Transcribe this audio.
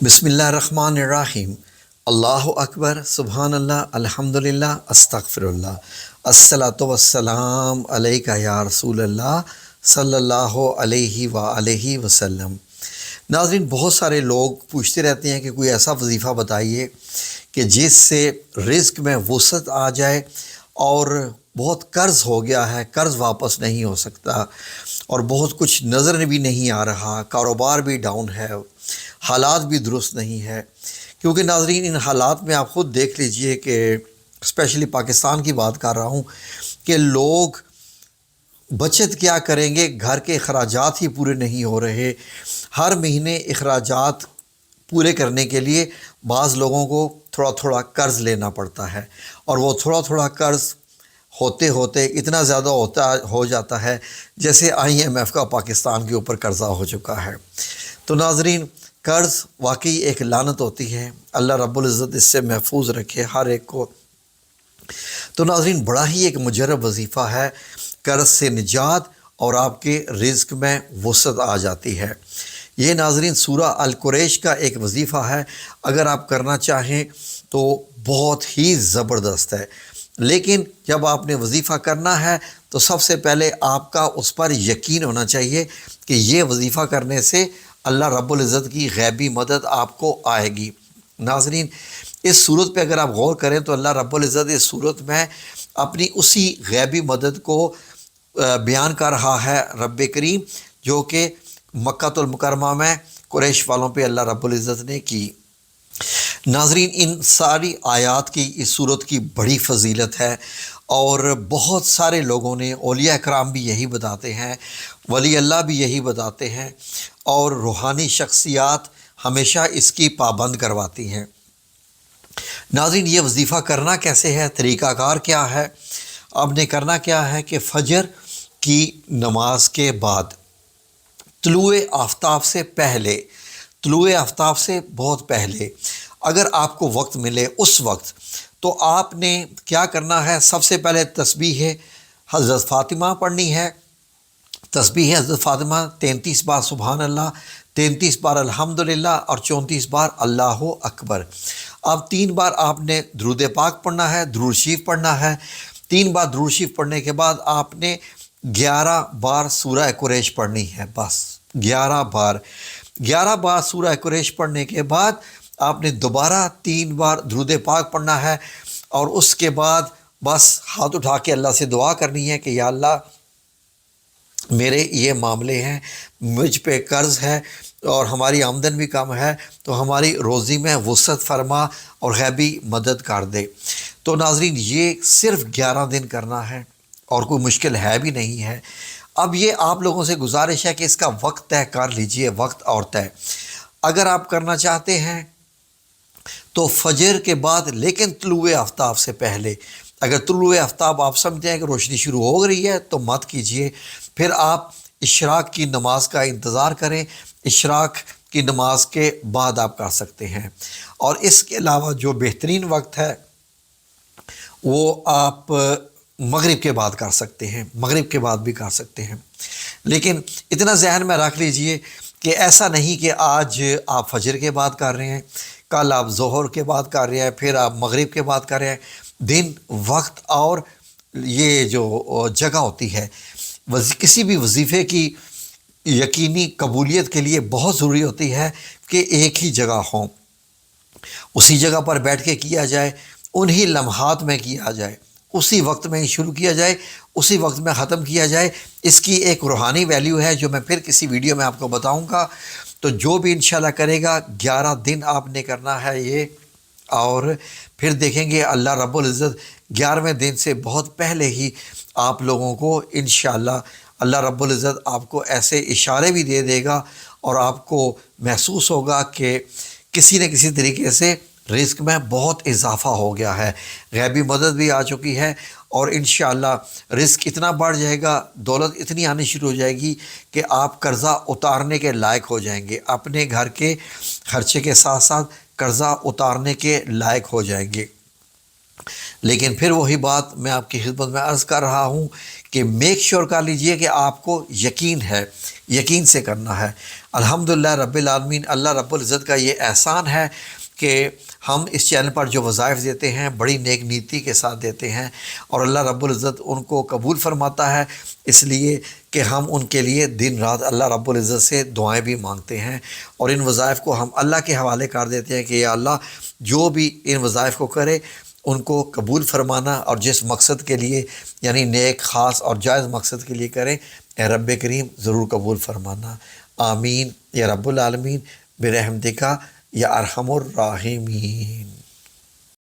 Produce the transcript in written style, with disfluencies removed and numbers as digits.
بسم اللہ الرحمن الرحیم۔ اللہ اکبر، سبحان اللہ، الحمدللہ، استغفر اللہ، الصلاۃ والسلام علیک یا رسول اللہ صلی اللہ علیہ وآلہ وسلم۔ ناظرین، بہت سارے لوگ پوچھتے رہتے ہیں کہ کوئی ایسا وظیفہ بتائیے کہ جس سے رزق میں وسعت آ جائے، اور بہت قرض ہو گیا ہے، قرض واپس نہیں ہو سکتا، اور بہت کچھ نظر بھی نہیں آ رہا، کاروبار بھی ڈاؤن ہے، حالات بھی درست نہیں ہے۔ کیونکہ ناظرین، ان حالات میں آپ خود دیکھ لیجئے کہ اسپیشلی پاکستان کی بات کر رہا ہوں کہ لوگ بچت کیا کریں گے، گھر کے اخراجات ہی پورے نہیں ہو رہے۔ ہر مہینے اخراجات پورے کرنے کے لیے بعض لوگوں کو تھوڑا تھوڑا قرض لینا پڑتا ہے، اور وہ تھوڑا تھوڑا قرض ہوتے ہوتے اتنا زیادہ ہو جاتا ہے جیسے IMF کا پاکستان کے اوپر قرضہ ہو چکا ہے۔ تو ناظرین، قرض واقعی ایک لعنت ہوتی ہے، اللہ رب العزت اس سے محفوظ رکھے ہر ایک کو۔ تو ناظرین، بڑا ہی ایک مجرب وظیفہ ہے، قرض سے نجات اور آپ کے رزق میں وسعت آ جاتی ہے۔ یہ ناظرین سورہ القریش کا ایک وظیفہ ہے، اگر آپ کرنا چاہیں تو بہت ہی زبردست ہے۔ لیکن جب آپ نے وظیفہ کرنا ہے تو سب سے پہلے آپ کا اس پر یقین ہونا چاہیے کہ یہ وظیفہ کرنے سے اللہ رب العزت کی غیبی مدد آپ کو آئے گی۔ ناظرین، اس صورت پہ اگر آپ غور کریں تو اللہ رب العزت اس صورت میں اپنی اسی غیبی مدد کو بیان کر رہا ہے، رب کریم، جو کہ مکہ المکرمہ میں قریش والوں پہ اللہ رب العزت نے کی۔ ناظرین، ان ساری آیات کی اس صورت کی بڑی فضیلت ہے، اور بہت سارے لوگوں نے، اولیاء اکرام بھی یہی بتاتے ہیں، ولی اللہ بھی یہی بتاتے ہیں، اور روحانی شخصیات ہمیشہ اس کی پابند کرواتی ہیں۔ ناظرین، یہ وظیفہ کرنا کیسے ہے، طریقہ کار کیا ہے؟ آپ نے کرنا کیا ہے کہ فجر کی نماز کے بعد، طلوع آفتاب سے پہلے، طلوع آفتاب سے بہت پہلے اگر آپ کو وقت ملے اس وقت، تو آپ نے کیا کرنا ہے؟ سب سے پہلے تسبیح حضرت فاطمہ پڑھنی ہے۔ تسبیح حضرت فاطمہ 33 بار سبحان اللہ، 33 بار الحمدللہ، اور 34 بار اللہ اکبر۔ اب 3 بار آپ نے درود پاک پڑھنا ہے، درود شریف پڑھنا ہے۔ 3 بار درود شریف پڑھنے کے بعد آپ نے 11 بار سورہ قریش پڑھنی ہے، بس 11 بار۔ 11 بار سورہ قریش پڑھنے کے بعد آپ نے دوبارہ 3 بار درود پاک پڑھنا ہے، اور اس کے بعد بس ہاتھ اٹھا کے اللہ سے دعا کرنی ہے کہ یا اللہ، میرے یہ معاملے ہیں، مجھ پہ قرض ہے اور ہماری آمدن بھی کم ہے، تو ہماری روزی میں وسعت فرما اور غیبی مدد کر دے۔ تو ناظرین، یہ صرف 11 دن کرنا ہے، اور کوئی مشکل ہے بھی نہیں ہے۔ اب یہ آپ لوگوں سے گزارش ہے کہ اس کا وقت طے کر لیجئے، وقت اور طے۔ اگر آپ کرنا چاہتے ہیں تو فجر کے بعد، لیکن طلوع آفتاب سے پہلے۔ اگر طلوع آفتاب آپ سمجھتے ہیں کہ روشنی شروع ہو رہی ہے تو مت کیجئے، پھر آپ اشراق کی نماز کا انتظار کریں، اشراق کی نماز کے بعد آپ کر سکتے ہیں۔ اور اس کے علاوہ جو بہترین وقت ہے وہ آپ مغرب کے بعد کر سکتے ہیں، مغرب کے بعد بھی کر سکتے ہیں۔ لیکن اتنا ذہن میں رکھ لیجئے کہ ایسا نہیں کہ آج آپ فجر کے بعد کر رہے ہیں، کل آپ ظہر کے بعد کر رہے ہیں، پھر آپ مغرب کے بعد کر رہے ہیں۔ دن، وقت اور یہ جو جگہ ہوتی ہے، کسی بھی وظیفے کی یقینی قبولیت کے لیے بہت ضروری ہوتی ہے کہ ایک ہی جگہ ہوں، اسی جگہ پر بیٹھ کے کیا جائے، انہی لمحات میں کیا جائے، اسی وقت میں شروع کیا جائے، اسی وقت میں ختم کیا جائے۔ اس کی ایک روحانی ویلیو ہے جو میں پھر کسی ویڈیو میں آپ کو بتاؤں گا۔ تو جو بھی انشاءاللہ کرے گا، 11 دن آپ نے کرنا ہے یہ، اور پھر دیکھیں گے اللہ رب العزت 11ویں دن سے بہت پہلے ہی آپ لوگوں کو انشاءاللہ اللہ رب العزت آپ کو ایسے اشارے بھی دے دے گا، اور آپ کو محسوس ہوگا کہ کسی نہ کسی طریقے سے رزق میں بہت اضافہ ہو گیا ہے، غیبی مدد بھی آ چکی ہے، اور انشاءاللہ رزق اتنا بڑھ جائے گا، دولت اتنی آنی شروع ہو جائے گی کہ آپ قرضہ اتارنے کے لائق ہو جائیں گے، اپنے گھر کے خرچے کے ساتھ ساتھ قرضہ اتارنے کے لائق ہو جائیں گے۔ لیکن پھر وہی بات میں آپ کی خدمت میں عرض کر رہا ہوں کہ میک شور کر لیجئے کہ آپ کو یقین ہے، یقین سے کرنا ہے۔ الحمدللہ رب العالمین، اللہ رب العزت کا یہ احسان ہے کہ ہم اس چینل پر جو وظائف دیتے ہیں بڑی نیک نیتی کے ساتھ دیتے ہیں، اور اللہ رب العزت ان کو قبول فرماتا ہے، اس لیے کہ ہم ان کے لیے دن رات اللہ رب العزت سے دعائیں بھی مانگتے ہیں، اور ان وظائف کو ہم اللہ کے حوالے کر دیتے ہیں کہ یا اللہ جو بھی ان وظائف کو کرے ان کو قبول فرمانا، اور جس مقصد کے لیے یعنی نیک خاص اور جائز مقصد کے لیے کریں اے رب کریم ضرور قبول فرمانا۔ آمین یا رب العالمین برحمتک یا ارحم الراحمین۔